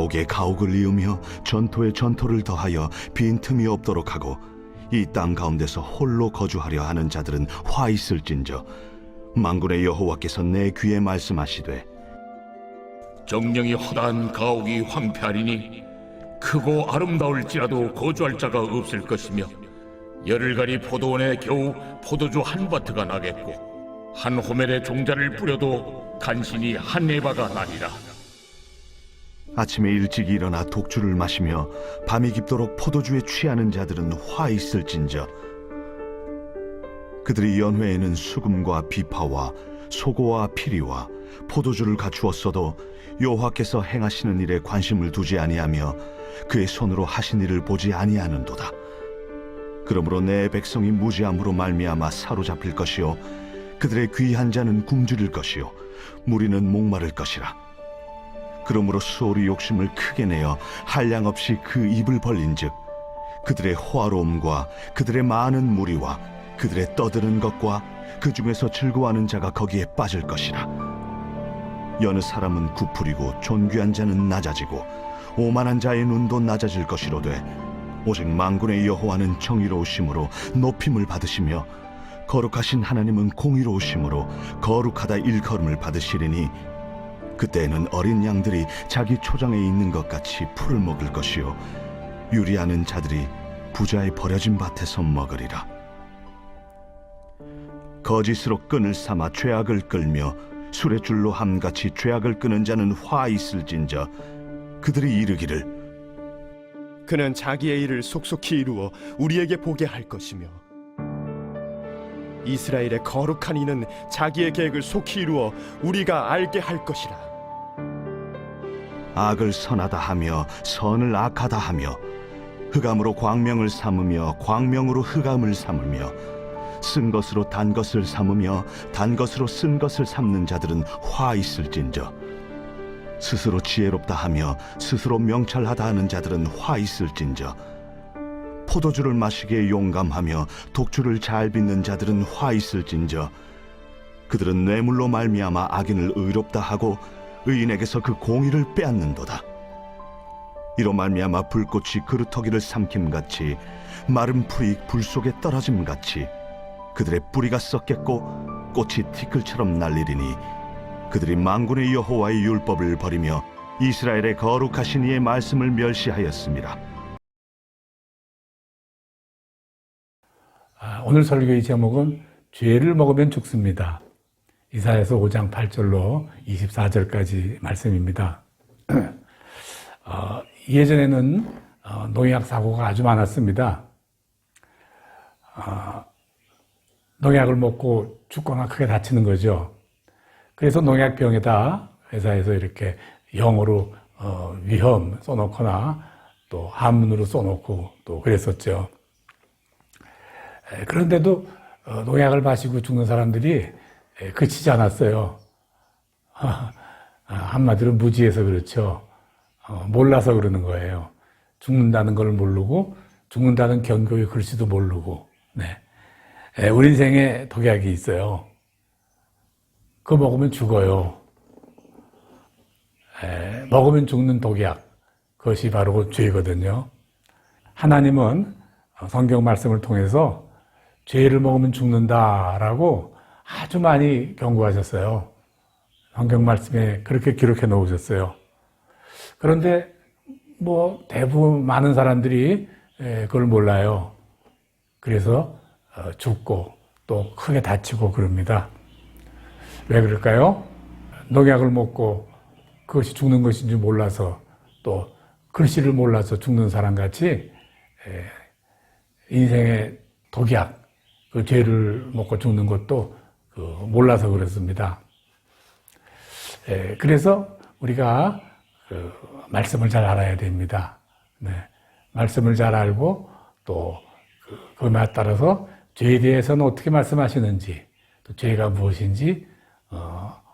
가옥에 가옥을 이으며 전토에 전토를 더하여 빈틈이 없도록 하고 이 땅 가운데서 홀로 거주하려 하는 자들은 화 있을진저 만군의 여호와께서 내 귀에 말씀하시되 정령이 허다한 가옥이 황폐하리니 크고 아름다울지라도 거주할 자가 없을 것이며 열흘간이 포도원에 겨우 포도주 한 바트가 나겠고 한 호멜에 종자를 뿌려도 간신히 한 에바가 나리라. 아침에 일찍 일어나 독주를 마시며 밤이 깊도록 포도주에 취하는 자들은 화 있을진저 그들이 연회에는 수금과 비파와 소고와 피리와 포도주를 갖추었어도 여호와께서 행하시는 일에 관심을 두지 아니하며 그의 손으로 하신 일을 보지 아니하는도다. 그러므로 내 백성이 무지함으로 말미암아 사로잡힐 것이요 그들의 귀한 자는 굶주릴 것이요 무리는 목마를 것이라. 그러므로 수월이 욕심을 크게 내어 한량없이 그 입을 벌린즉 그들의 호화로움과 그들의 많은 무리와 그들의 떠드는 것과 그 중에서 즐거워하는 자가 거기에 빠질 것이라. 여느 사람은 구풀이고 존귀한 자는 낮아지고 오만한 자의 눈도 낮아질 것이로되 오직 만군의 여호와는 정의로우심으로 높임을 받으시며 거룩하신 하나님은 공의로우심으로 거룩하다 일컬음을 받으시리니 그때에는 어린 양들이 자기 초장에 있는 것 같이 풀을 먹을 것이요 유리하는 자들이 부자의 버려진 밭에서 먹으리라. 거짓으로 끈을 삼아 죄악을 끌며 술의 줄로 함같이 죄악을 끄는 자는 화 있을진저 그들이 이르기를 그는 자기의 일을 속속히 이루어 우리에게 보게 할 것이며 이스라엘의 거룩한 이는 자기의 계획을 속히 이루어 우리가 알게 할 것이라. 악을 선하다 하며 선을 악하다 하며 흑암으로 광명을 삼으며 광명으로 흑암을 삼으며 쓴 것으로 단 것을 삼으며 단 것으로 쓴 것을 삼는 자들은 화 있을진저 스스로 지혜롭다 하며 스스로 명철하다 하는 자들은 화 있을진저 포도주를 마시기에 용감하며 독주를 잘 빚는 자들은 화 있을진저 그들은 뇌물로 말미암아 악인을 의롭다 하고 의인에게서 그 공의를 빼앗는도다. 이로 말미암아 불꽃이 그루터기를 삼킴같이 마른 풀이 불 속에 떨어짐같이 그들의 뿌리가 썩겠고 꽃이 티끌처럼 날리리니 그들이 만군의 여호와의 율법을 버리며 이스라엘의 거룩하신 이의 말씀을 멸시하였습니다. 오늘 설교의 제목은 죄를 먹으면 죽습니다. 이사야서 5장 8절로 24절까지 말씀입니다. 예전에는 농약 사고가 아주 많았습니다. 농약을 먹고 죽거나 크게 다치는 거죠. 그래서 농약병에다 회사에서 이렇게 영어로 위험 써놓거나 또 한문으로 써놓고 또 그랬었죠. 그런데도 농약을 마시고 죽는 사람들이 그치지 않았어요. 한마디로 무지해서 그렇죠. 몰라서 그러는 거예요. 죽는다는 걸 모르고 죽는다는 경고의 글씨도 모르고. 네. 우리 인생에 독약이 있어요. 그거 먹으면 죽어요. 먹으면 죽는 독약. 그것이 바로 죄거든요. 하나님은 성경 말씀을 통해서 죄를 먹으면 죽는다라고 아주 많이 경고하셨어요. 성경 말씀에 그렇게 기록해 놓으셨어요. 그런데 대부분 많은 사람들이 그걸 몰라요. 그래서 죽고 또 크게 다치고 그럽니다. 왜 그럴까요? 농약을 먹고 그것이 죽는 것인지 몰라서 또 글씨를 몰라서 죽는 사람같이 인생의 독약, 그 죄를 먹고 죽는 것도 몰라서 그렇습니다. 그래서 우리가 말씀을 잘 알아야 됩니다. 네. 말씀을 잘 알고 또 그것에 따라서 죄에 대해서는 어떻게 말씀하시는지 또 죄가 무엇인지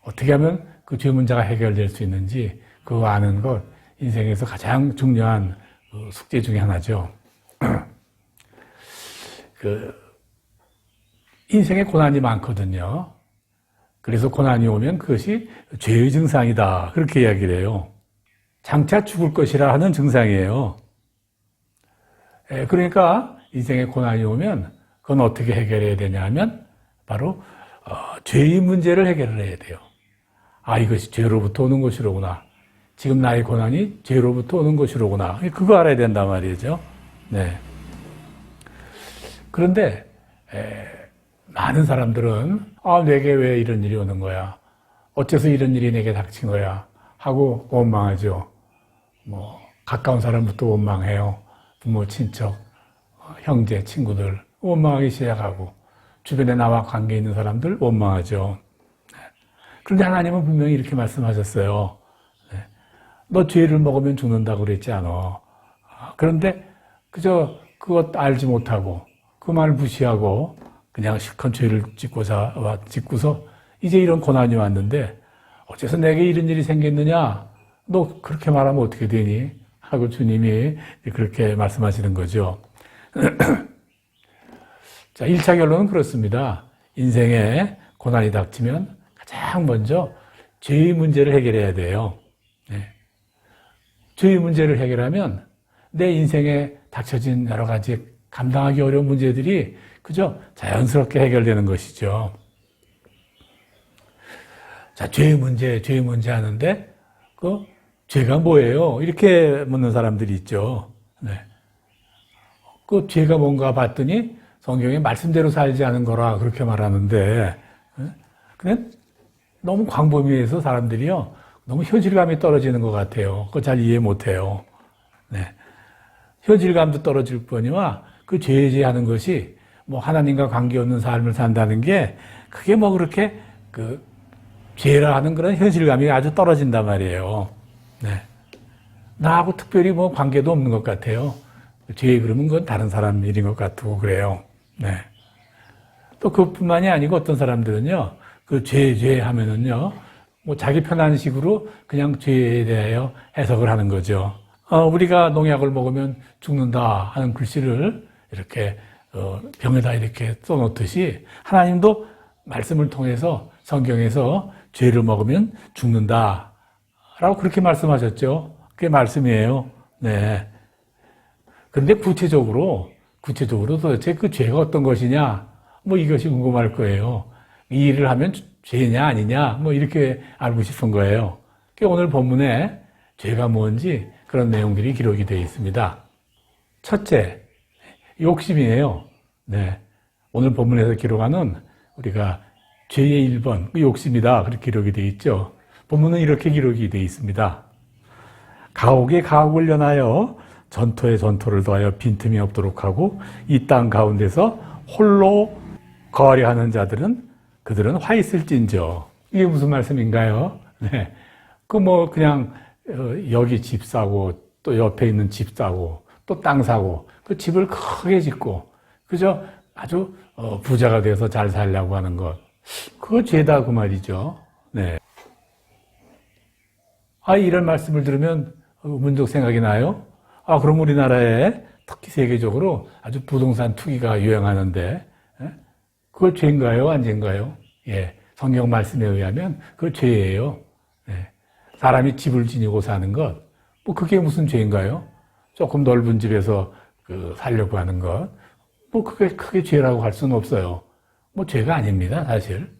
어떻게 하면 그 죄 문제가 해결될 수 있는지 그거 아는 것 인생에서 가장 중요한 숙제 중에 하나죠. 인생에 고난이 많거든요. 그래서 고난이 오면 그것이 죄의 증상이다. 그렇게 이야기를 해요. 장차 죽을 것이라 하는 증상이에요. 그러니까 인생에 고난이 오면 그건 어떻게 해결해야 되냐 하면 바로 죄의 문제를 해결을 해야 돼요. 아, 이것이 죄로부터 오는 것이로구나. 지금 나의 고난이 죄로부터 오는 것이로구나. 그거 알아야 된단 말이죠. 네. 그런데 많은 사람들은 내게 왜 이런 일이 오는 거야? 어째서 이런 일이 내게 닥친 거야? 하고 원망하죠. 뭐 가까운 사람부터 원망해요. 부모, 친척, 형제, 친구들 원망하기 시작하고 주변에 나와 관계 있는 사람들 원망하죠. 그런데 하나님은 분명히 이렇게 말씀하셨어요. 너 죄를 먹으면 죽는다고 그랬지 않아. 그런데 그저 그것 알지 못하고 그 말을 무시하고 그냥 실컷 죄를 짓고서 이제 이런 고난이 왔는데 어째서 내게 이런 일이 생겼느냐? 너 그렇게 말하면 어떻게 되니? 하고 주님이 그렇게 말씀하시는 거죠. 자, 1차 결론은 그렇습니다. 인생에 고난이 닥치면 가장 먼저 죄의 문제를 해결해야 돼요. 네. 죄의 문제를 해결하면 내 인생에 닥쳐진 여러 가지 감당하기 어려운 문제들이 그저 자연스럽게 해결되는 것이죠. 자, 죄의 문제 하는데 그 죄가 뭐예요? 이렇게 묻는 사람들이 있죠. 네. 그 죄가 뭔가 봤더니 성경에 말씀대로 살지 않은 거라 그렇게 말하는데, 그냥 너무 광범위해서 사람들이요, 너무 현실감이 떨어지는 것 같아요. 그거 잘 이해 못 해요. 네. 현실감도 떨어질 뿐이와 그 죄하는 것이 뭐 하나님과 관계없는 삶을 산다는 게 그게 뭐 그렇게 그 죄라 하는 그런 현실감이 아주 떨어진단 말이에요. 네. 나하고 특별히 뭐 관계도 없는 것 같아요. 죄 그러면 그건 다른 사람 일인 것 같고 그래요. 네. 또 그뿐만이 아니고 어떤 사람들은요, 그 죄 하면은요, 뭐 자기 편한 식으로 그냥 죄에 대하여 해석을 하는 거죠. 우리가 농약을 먹으면 죽는다 하는 글씨를 이렇게 병에다 이렇게 써놓듯이 하나님도 말씀을 통해서 성경에서 죄를 먹으면 죽는다 라고 그렇게 말씀하셨죠. 그게 말씀이에요. 네. 그런데 구체적으로 도대체 그 죄가 어떤 것이냐, 뭐 이것이 궁금할 거예요. 이 일을 하면 죄냐 아니냐, 뭐 이렇게 알고 싶은 거예요. 오늘 본문에 죄가 뭔지 그런 내용들이 기록이 되어 있습니다. 첫째, 욕심이에요. 네. 오늘 본문에서 기록하는 우리가 죄의 1번, 그 욕심이다. 그렇게 기록이 되어 있죠. 본문은 이렇게 기록이 되어 있습니다. 가옥에 가옥을 연하여 전토에 전토를 더하여 빈틈이 없도록 하고 이 땅 가운데서 홀로 거하려 하는 자들은 그들은 화 있을진저. 이게 무슨 말씀인가요? 네. 그냥 여기 집 사고 또 옆에 있는 집 사고 또 땅 사고 그 집을 크게 짓고 그저 아주 부자가 돼서 잘 살려고 하는 것. 그거 죄다 그 말이죠. 네. 이런 말씀을 들으면 문득 생각이 나요. 그럼 우리나라에 특히 세계적으로 아주 부동산 투기가 유행하는데 그거 죄인가요? 안 죄인가요? 예, 성경 말씀에 의하면 그거 죄예요. 네. 사람이 집을 지니고 사는 것, 뭐 그게 무슨 죄인가요? 조금 넓은 집에서 살려고 하는 것, 뭐 그게 크게 죄라고 할 수는 없어요. 뭐 죄가 아닙니다, 사실.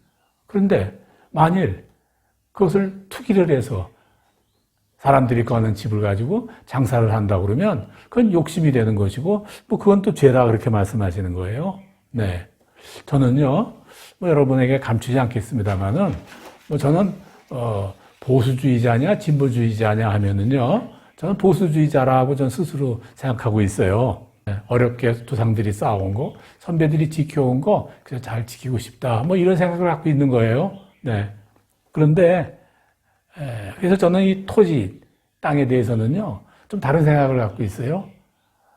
그런데 만일 그것을 투기를 해서 사람들이 거는 집을 가지고 장사를 한다고 그러면 그건 욕심이 되는 것이고, 뭐 그건 또 죄라 그렇게 말씀하시는 거예요. 네. 저는요, 뭐 여러분에게 감추지 않겠습니다만은, 뭐 저는, 보수주의자냐, 진보주의자냐 하면은요, 저는 보수주의자라고 전 스스로 생각하고 있어요. 어렵게 조상들이 쌓아온 거, 선배들이 지켜온 거, 그냥 잘 지키고 싶다. 뭐 이런 생각을 갖고 있는 거예요. 네. 그런데, 그래서 저는 이 토지, 땅에 대해서는요, 좀 다른 생각을 갖고 있어요.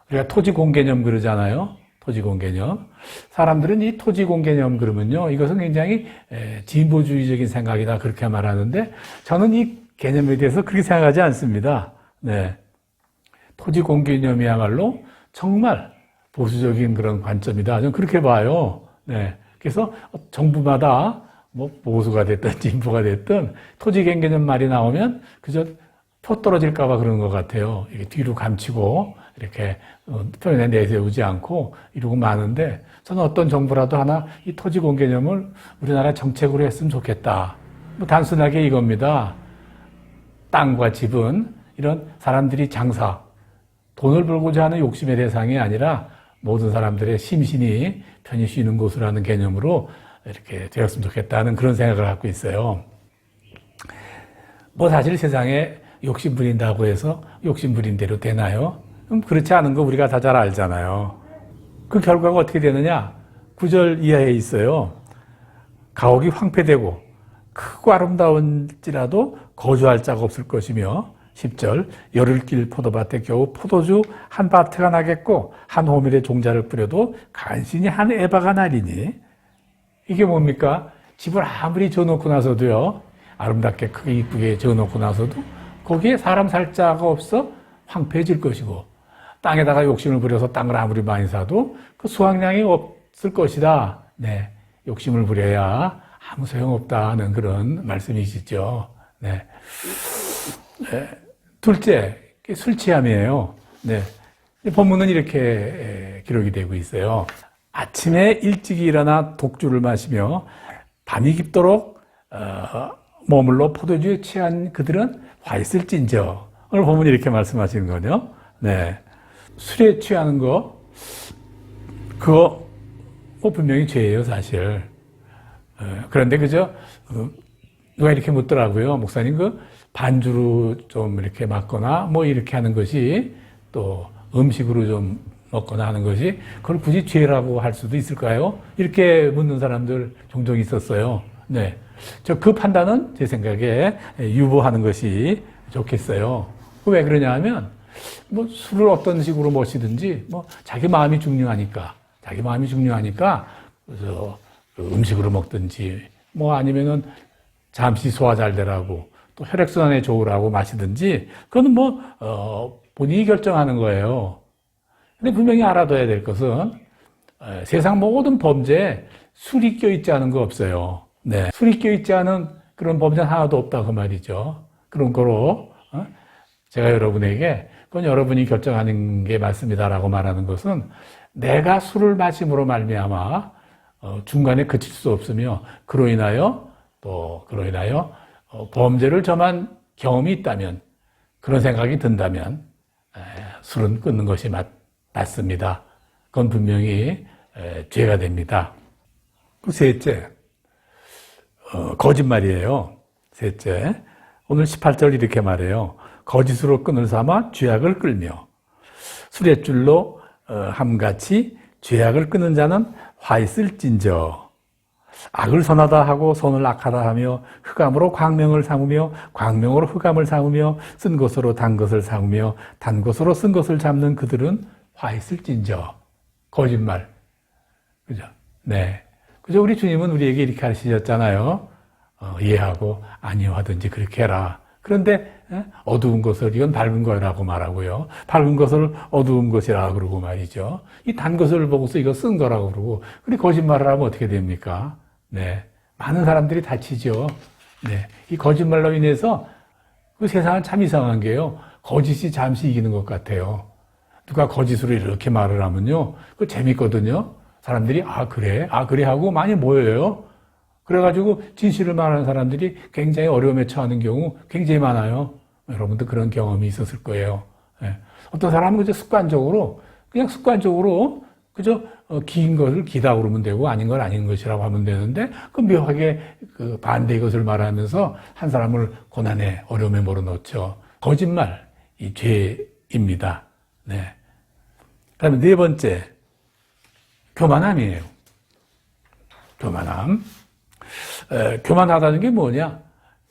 우리가 토지공개념 그러잖아요. 토지공개념. 사람들은 이 토지공개념 그러면요, 이것은 굉장히 진보주의적인 생각이다. 그렇게 말하는데, 저는 이 개념에 대해서 그렇게 생각하지 않습니다. 네. 토지공개념이야말로 정말 보수적인 그런 관점이다. 저는 그렇게 봐요. 네. 그래서 정부마다 뭐 보수가 됐든 진보가 됐든 토지공개념 말이 나오면 그저 표 떨어질까봐 그런 것 같아요. 이렇게 뒤로 감추고 이렇게 표현에 내세우지 않고 이러고 마는데 저는 어떤 정부라도 하나 이 토지공 개념을 우리나라 정책으로 했으면 좋겠다. 뭐 단순하게 이겁니다. 땅과 집은 이런 사람들이 장사, 돈을 벌고자 하는 욕심의 대상이 아니라 모든 사람들의 심신이 편히 쉬는 곳이라는 개념으로 이렇게 되었으면 좋겠다는 그런 생각을 갖고 있어요. 뭐 사실 세상에 욕심 부린다고 해서 욕심 부린 대로 되나요? 그렇지 않은 거 우리가 다 잘 알잖아요. 그 결과가 어떻게 되느냐? 9절 이하에 있어요. 가옥이 황폐되고 크고 아름다운지라도 거주할 자가 없을 것이며 10절 열을 길 포도밭에 겨우 포도주 한 바트가 나겠고 한 호밀의 종자를 뿌려도 간신히 한 에바가 나리니 이게 뭡니까? 집을 아무리 지어놓고 나서도요 아름답게 크게 이쁘게 지어놓고 나서도 거기에 사람 살 자가 없어 황폐해질 것이고 땅에다가 욕심을 부려서 땅을 아무리 많이 사도 그 수확량이 없을 것이다. 네, 욕심을 부려야 아무 소용없다는 그런 말씀이시죠. 네. 네. 둘째, 술 취함이에요. 네. 본문은 이렇게 기록이 되고 있어요. 아침에 일찍 일어나 독주를 마시며 밤이 깊도록 머물러 포도주에 취한 그들은 화 있을진저. 오늘 보면 이렇게 말씀하시는 거죠. 네. 술에 취하는 거, 그거 뭐 분명히 죄예요, 사실. 그런데 그저 누가 이렇게 묻더라고요. 목사님 그 반주로 좀 이렇게 맞거나 뭐 이렇게 하는 것이 또 음식으로 좀 먹거나 하는 것이 그걸 굳이 죄라고 할 수도 있을까요? 이렇게 묻는 사람들 종종 있었어요. 네. 그 판단은 제 생각에 유보하는 것이 좋겠어요. 왜 그러냐 하면 뭐 술을 어떤 식으로 마시든지 뭐 자기 마음이 중요하니까 그래서 음식으로 먹든지 뭐 아니면은 잠시 소화 잘 되라고 또 혈액순환에 좋으라고 마시든지 그거는 뭐 본인이 결정하는 거예요. 근데 분명히 알아둬야 될 것은 세상 모든 범죄에 술이 껴있지 않은 거 없어요. 네, 술이 껴있지 않은 그런 범죄는 하나도 없다 그 말이죠. 그런 거로 제가 여러분에게 그건 여러분이 결정하는 게 맞습니다라고 말하는 것은 내가 술을 마심으로 말미암아 중간에 그칠 수 없으며 그로 인하여 범죄를 저만 경험이 있다면 그런 생각이 든다면 술은 끊는 것이 맞습니다. 그건 분명히 죄가 됩니다. 그 셋째, 거짓말이에요. 셋째, 오늘 18절 이렇게 말해요. 거짓으로 끈을 삼아 죄악을 끌며 수레줄로 함같이 죄악을 끄는 자는 화 있을진저. 악을 선하다 하고 선을 악하다 하며 흑암으로 광명을 삼으며 광명으로 흑암을 삼으며 쓴 것으로 단 것을 삼으며 단 것으로 쓴 것을 잡는 그들은 화 있을진저. 거짓말. 그죠? 네. 그죠? 우리 주님은 우리에게 이렇게 하시셨잖아요. 이해하고 아니요 하든지 그렇게 해라. 그런데 어두운 것을 이건 밝은 거라고 말하고요. 밝은 것을 어두운 것이라 그러고 말이죠. 이 단 것을 보고서 이거 쓴 거라고 그러고 그리 거짓말을 하면 어떻게 됩니까? 네, 많은 사람들이 다치죠. 네, 이 거짓말로 인해서 그 세상은 참 이상한 게요. 거짓이 잠시 이기는 것 같아요. 누가 거짓으로 이렇게 말을 하면요, 그 재밌거든요. 사람들이 그래 하고 많이 모여요. 그래가지고 진실을 말하는 사람들이 굉장히 어려움에 처하는 경우 굉장히 많아요. 여러분도 그런 경험이 있었을 거예요. 네. 어떤 사람은 그저 습관적으로 그저 긴 것을 기다 그러면 되고 아닌 걸 아닌 것이라고 하면 되는데 그 묘하게 그 반대의 것을 말하면서 한 사람을 고난에 어려움에 몰아넣죠. 거짓말, 이 죄입니다. 네. 그다음에 네 번째, 교만함이에요. 교만함. 교만하다는 게 뭐냐?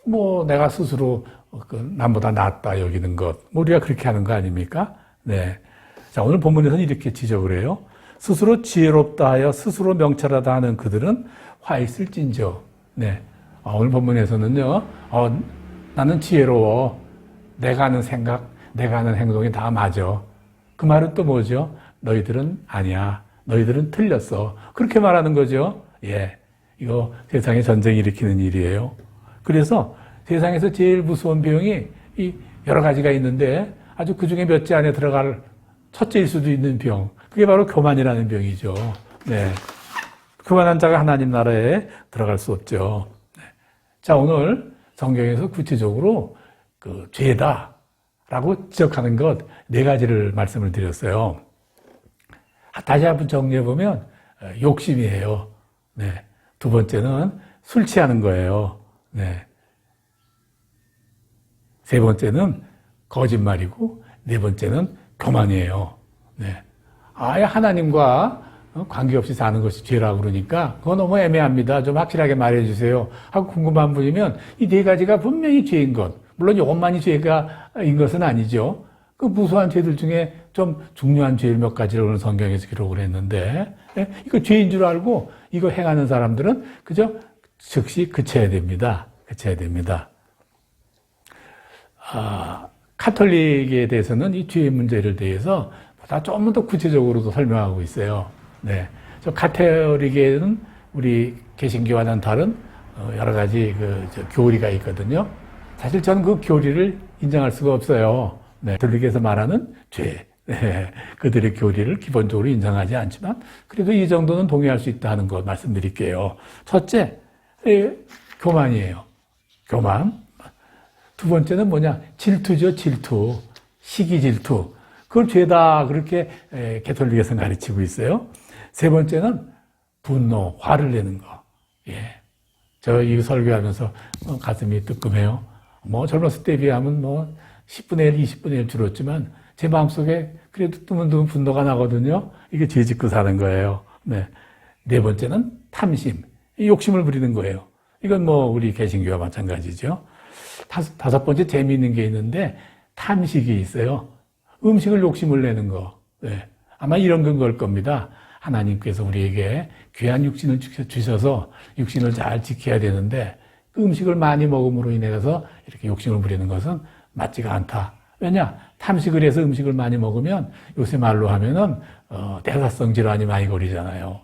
뭐 내가 스스로 남보다 낫다 여기는 것. 뭐 우리가 그렇게 하는 거 아닙니까? 네. 자, 오늘 본문에서는 이렇게 지적을 해요. 스스로 지혜롭다 하여 스스로 명철하다 하는 그들은 화 있을진저. 네. 오늘 본문에서는요. 나는 지혜로워. 내가 하는 생각, 내가 하는 행동이 다 맞아. 그 말은 또 뭐죠? 너희들은 아니야. 너희들은 틀렸어. 그렇게 말하는 거죠. 예. 이거 세상에 전쟁 일으키는 일이에요. 그래서 세상에서 제일 무서운 병이 이 여러 가지가 있는데 아주 그 중에 몇 째 안에 들어갈 첫째일 수도 있는 병. 그게 바로 교만이라는 병이죠. 네. 교만한 자가 하나님 나라에 들어갈 수 없죠. 네. 자, 오늘 성경에서 구체적으로 그 죄다라고 지적하는 것 네 가지를 말씀을 드렸어요. 다시 한번 정리해 보면 욕심이에요. 네. 두 번째는 술 취하는 거예요. 네. 세 번째는 거짓말이고 네 번째는 교만이에요. 네. 아예 하나님과 관계없이 사는 것이 죄라고 그러니까 그거 너무 애매합니다. 좀 확실하게 말해 주세요. 하고 궁금한 분이면 이 네 가지가 분명히 죄인 것. 물론 이것만이 죄가인 것은 아니죠. 그 무수한 죄들 중에 좀 중요한 죄 몇 가지를 오늘 성경에서 기록을 했는데 이거 죄인 줄 알고 이거 행하는 사람들은 그저 즉시 그쳐야 됩니다. 그쳐야 됩니다. 카톨릭에 대해서는 이 죄의 문제를 대해서 보다 좀 더 구체적으로도 설명하고 있어요. 네. 저 카톨릭에는 우리 개신교와는 다른 여러 가지 교리가 있거든요. 사실 저는 그 교리를 인정할 수가 없어요. 네. 카톨릭에서 말하는 죄. 네. 그들의 교리를 기본적으로 인정하지 않지만 그래도 이 정도는 동의할 수 있다는 것 말씀드릴게요. 첫째, 교만이에요. 교만. 두 번째는 뭐냐? 질투죠, 질투. 시기 질투. 그걸 죄다 그렇게 가톨릭에서 가르치고 있어요. 세 번째는 분노, 화를 내는 거. 예. 저 이 설교하면서 가슴이 뜨끔해요. 젊었을 때 비하면 10분의 1, 20분의 1 줄었지만 제 마음속에 그래도 뜨문뜨문 분노가 나거든요. 이게 죄 짓고 사는 거예요. 네. 네 번째는 탐심. 욕심을 부리는 거예요. 이건 우리 개신교와 마찬가지죠. 다섯 번째 재미있는 게 있는데 탐식이 있어요. 음식을 욕심을 내는 거. 네. 아마 이런 걸 겁니다. 하나님께서 우리에게 귀한 육신을 주셔서 육신을 잘 지켜야 되는데 그 음식을 많이 먹음으로 인해서 이렇게 욕심을 부리는 것은 맞지가 않다. 왜냐? 탐식을 해서 음식을 많이 먹으면 요새 말로 하면은 대사성 질환이 많이 걸리잖아요.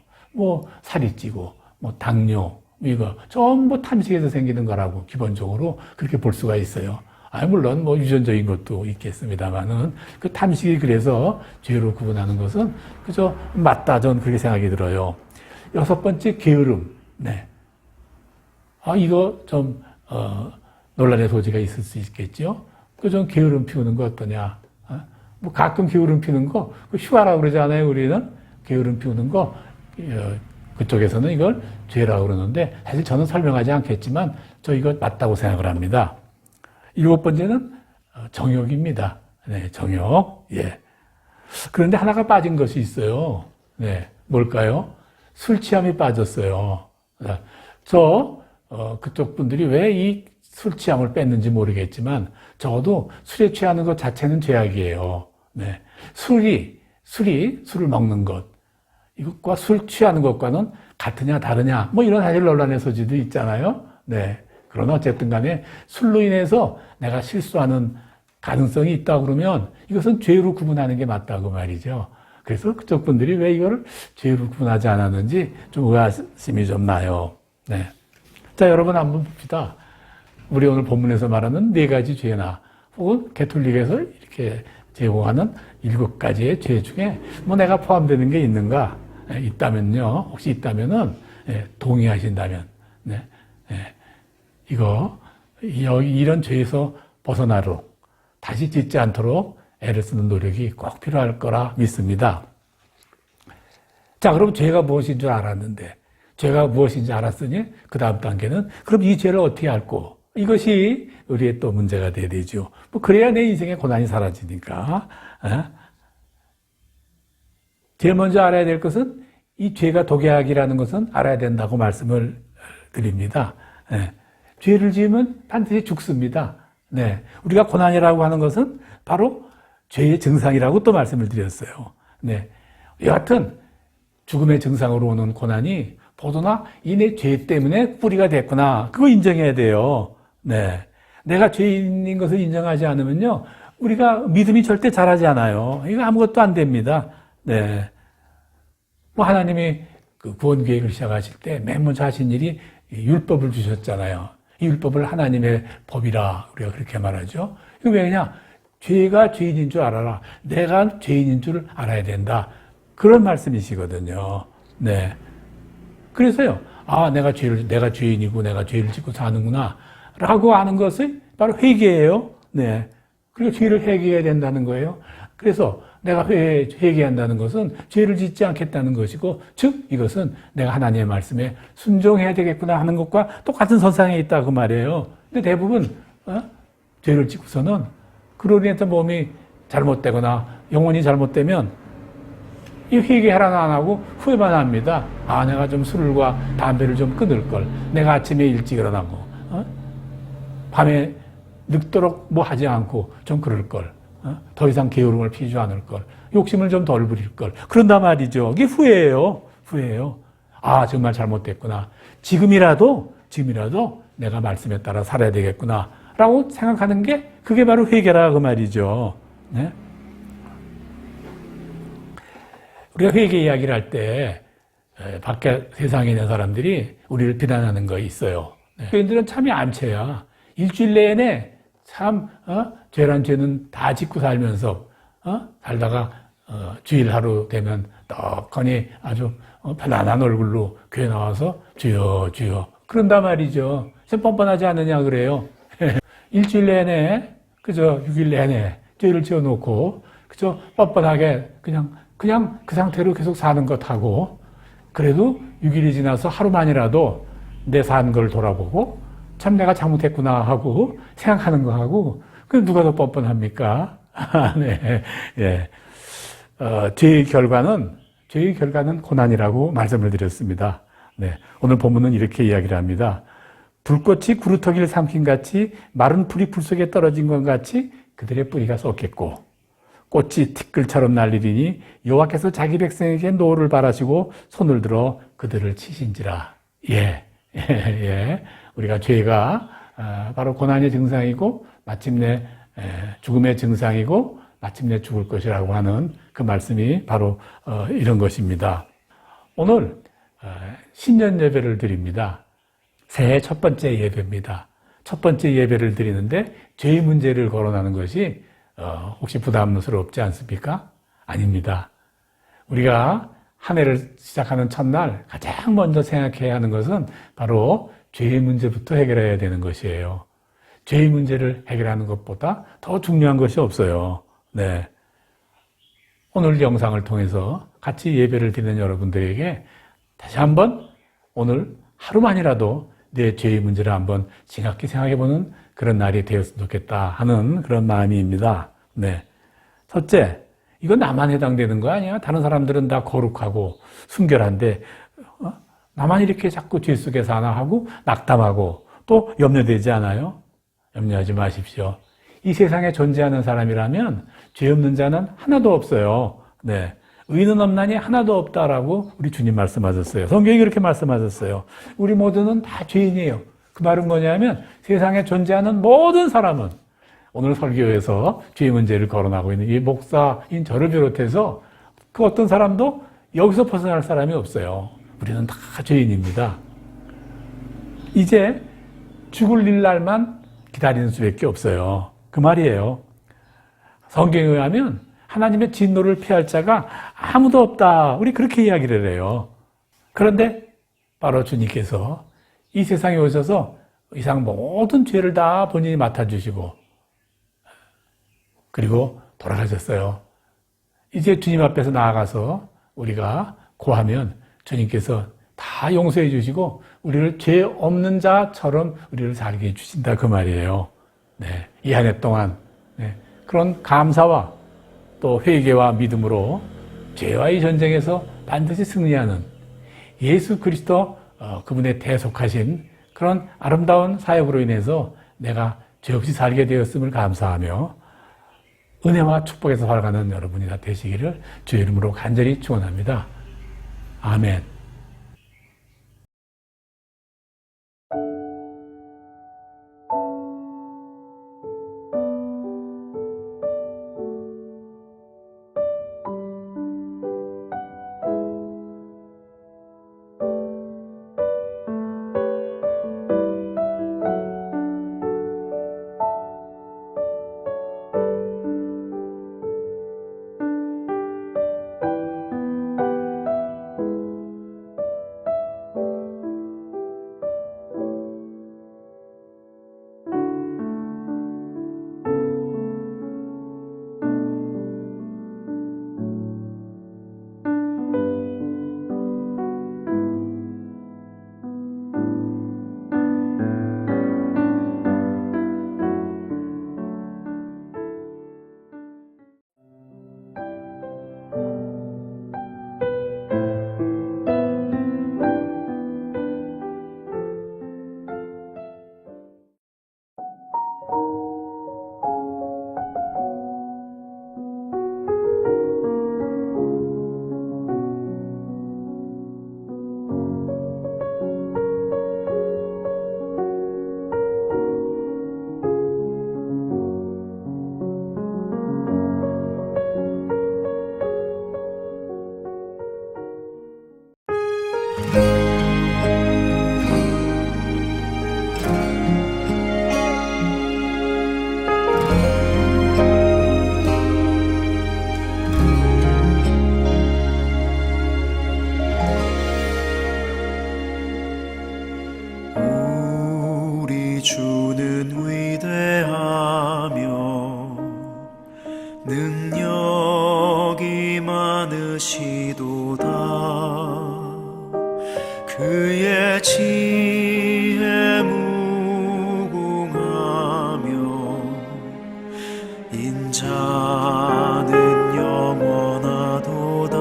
살이 찌고 당뇨 이거 전부 탐식에서 생기는 거라고 기본적으로 그렇게 볼 수가 있어요. 물론 유전적인 것도 있겠습니다만은 그 탐식이 그래서 죄로 구분하는 것은 그저 맞다. 저는 그렇게 생각이 들어요. 여섯 번째 게으름. 네. 이거 좀 논란의 소지가 있을 수 있겠죠. 좀 게으름 피우는 거 어떠냐? 가끔 게으름 피우는 거 휴가라고 그러잖아요. 우리는 게으름 피우는 거 그쪽에서는 이걸 죄라고 그러는데 사실 저는 설명하지 않겠지만 저 이거 맞다고 생각을 합니다. 일곱 번째는 정욕입니다. 네, 정욕. 예. 그런데 하나가 빠진 것이 있어요. 네, 뭘까요? 술 취함이 빠졌어요. 그쪽 분들이 왜 이 술 취함을 뺐는지 모르겠지만 적어도 술에 취하는 것 자체는 죄악이에요. 네. 술을 먹는 것. 이것과 술 취하는 것과는 같으냐 다르냐 이런 사실 논란의 소지도 있잖아요. 네. 그러나 어쨌든 간에 술로 인해서 내가 실수하는 가능성이 있다 그러면 이것은 죄로 구분하는 게 맞다고 말이죠. 그래서 그쪽 분들이 왜 이거를 죄로 구분하지 않았는지 좀 의아심이 좀 나요. 네. 자, 여러분 한번 봅시다. 우리 오늘 본문에서 말하는 네 가지 죄나 혹은 가톨릭에서 이렇게 제공하는 7가지의 죄 중에 내가 포함되는 게 있는가? 있다면요. 혹시 있다면은 동의하신다면 이런 죄에서 벗어나도록 다시 짓지 않도록 애를 쓰는 노력이 꼭 필요할 거라 믿습니다. 자, 그럼 죄가 무엇인 줄 알았는데 죄가 무엇인지 알았으니 그 다음 단계는 그럼 이 죄를 어떻게 알고 이것이 우리의 또 문제가 돼야 되죠. 그래야 내 인생의 고난이 사라지니까. 제일 먼저 알아야 될 것은 이 죄가 독약이라는 것은 알아야 된다고 말씀을 드립니다. 죄를 지으면 반드시 죽습니다. 네. 우리가 고난이라고 하는 것은 바로 죄의 증상이라고 또 말씀을 드렸어요. 네. 여하튼 죽음의 증상으로 오는 고난이 보도나 내 죄 때문에 뿌리가 됐구나. 그거 인정해야 돼요. 네. 내가 죄인인 것을 인정하지 않으면요. 우리가 믿음이 절대 자라지 않아요. 이거 아무것도 안 됩니다. 네. 하나님이 그 구원 계획을 시작하실 때 맨 먼저 하신 일이 율법을 주셨잖아요. 이 율법을 하나님의 법이라 우리가 그렇게 말하죠. 이거 왜냐? 죄가 죄인인 줄 알아라. 내가 죄인인 줄 알아야 된다. 그런 말씀이시거든요. 네. 그래서요. 아, 내가 죄인이고 내가 죄를 짓고 사는구나. 라고 하는 것이 바로 회개예요. 네. 그리고 죄를 회개해야 된다는 거예요. 그래서 내가 회개한다는 것은 죄를 짓지 않겠다는 것이고, 즉, 이것은 내가 하나님의 말씀에 순종해야 되겠구나 하는 것과 똑같은 선상에 있다 그 말이에요. 근데 대부분, 죄를 짓고서는 그로 인해서 몸이 잘못되거나 영혼이 잘못되면 이 회개하라는 안 하고 후회만 합니다. 아, 내가 좀 술과 담배를 좀 끊을 걸. 내가 아침에 일찍 일어나고, 밤에 늙도록 뭐 하지 않고 좀 그럴 걸. 더 이상 게으름을 피우지 않을 걸. 욕심을 좀 덜 부릴 걸. 그런단 말이죠. 이게 후회예요. 후회예요. 아, 정말 잘못됐구나. 지금이라도 내가 말씀에 따라 살아야 되겠구나. 라고 생각하는 게 그게 바로 회개라 그 말이죠. 네? 우리가 회개 이야기를 할 때 밖에 세상에 있는 사람들이 우리를 비난하는 거 있어요. 교인들은 참이 암체야. 일주일 내내 참 죄란 죄는 다 짓고 살면서 살다가 주일 하루 되면 떡하니 아주 편안한 얼굴로 교회 나와서 주여 주여 그런단 말이죠. 참 뻔뻔하지 않느냐 그래요. 일주일 내내 그저 6일 내내 죄를 지어놓고 그저 뻔뻔하게 그냥 그 상태로 계속 사는 것하고 그래도 6일이 지나서 하루만이라도 내 산 걸 돌아보고 참 내가 잘못했구나 하고 생각하는 거하고 그 누가 더 뻔뻔합니까? 네, 예. 죄의 결과는 고난이라고 말씀을 드렸습니다. 네, 오늘 본문은 이렇게 이야기를 합니다. 불꽃이 구루터기를 삼킨 같이 마른 풀이 불 속에 떨어진 것 같이 그들의 뿌리가 썩겠고 꽃이 티끌처럼 날리리니 여호와께서 자기 백성에게 노를 바라시고 손을 들어 그들을 치신지라. 예. 우리가 죄가 바로 고난의 증상이고 마침내 죽음의 증상이고 마침내 죽을 것이라고 하는 그 말씀이 바로 이런 것입니다. 오늘 신년 예배를 드립니다. 새해 첫 번째 예배입니다. 첫 번째 예배를 드리는데 죄의 문제를 거론하는 것이 혹시 부담스럽지 않습니까? 아닙니다. 우리가 한 해를 시작하는 첫날 가장 먼저 생각해야 하는 것은 바로 죄의 문제부터 해결해야 되는 것이에요. 죄의 문제를 해결하는 것보다 더 중요한 것이 없어요. 네. 오늘 영상을 통해서 같이 예배를 드리는 여러분들에게 다시 한번 오늘 하루만이라도 내 죄의 문제를 한번 심각히 생각해보는 그런 날이 되었으면 좋겠다 하는 그런 마음입니다. 네. 첫째, 이건 나만 해당되는 거 아니야? 다른 사람들은 다 거룩하고 순결한데 나만 이렇게 자꾸 죄 속에 사나 하고 낙담하고 또 염려되지 않아요? 염려하지 마십시오. 이 세상에 존재하는 사람이라면 죄 없는 자는 하나도 없어요. 네. 의는 없나니 하나도 없다라고 우리 주님 말씀하셨어요. 성경이 그렇게 말씀하셨어요. 우리 모두는 다 죄인이에요. 그 말은 뭐냐면 세상에 존재하는 모든 사람은 오늘 설교에서 죄의 문제를 거론하고 있는 이 목사인 저를 비롯해서 그 어떤 사람도 여기서 벗어날 사람이 없어요. 우리는 다 죄인입니다. 이제 죽을 일날만 기다리는 수밖에 없어요. 그 말이에요. 성경에 의하면 하나님의 진노를 피할 자가 아무도 없다. 우리 그렇게 이야기를 해요. 그런데 바로 주님께서 이 세상에 오셔서 이상 모든 죄를 다 본인이 맡아주시고 그리고 돌아가셨어요. 이제 주님 앞에서 나아가서 우리가 고하면 주님께서 다 용서해 주시고 우리를 죄 없는 자처럼 우리를 살게 해주신다 그 말이에요. 네, 이 한 해 동안 그런 감사와 또 회개와 믿음으로 죄와의 전쟁에서 반드시 승리하는 예수 그리스도 그분의 대속하신 그런 아름다운 사역으로 인해서 내가 죄 없이 살게 되었음을 감사하며 은혜와 축복에서 살아가는 여러분이 다 되시기를 주의 이름으로 간절히 축원합니다. 아멘. 그의 지혜 무궁하며 인자는 영원하도다.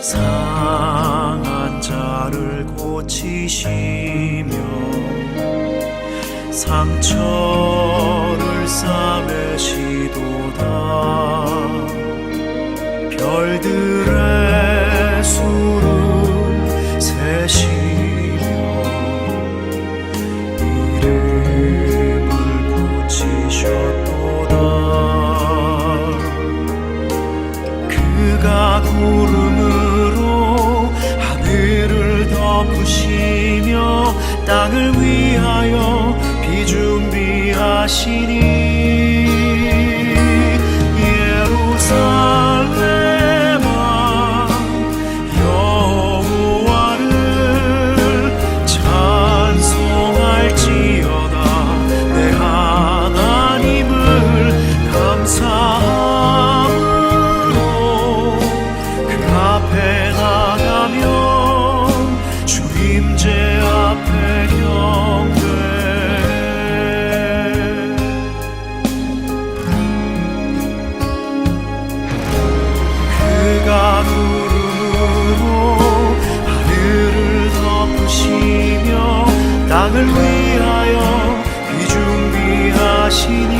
상한 자를 고치시며 상처를 싸매시도다. 별들의 수를 세시며 이름을 붙이셨도다. 그가 구름으로 하늘을 덮으시며 땅을 위하여 비 준비하시니 예루살렘아 여호와를 찬송할지어다. 내 하나님을 감사함으로 그 앞에 나가며 주임제 앞에 경배. 그가 구름으로 하늘을 덮으시며 땅을 위하여 비 준비하시니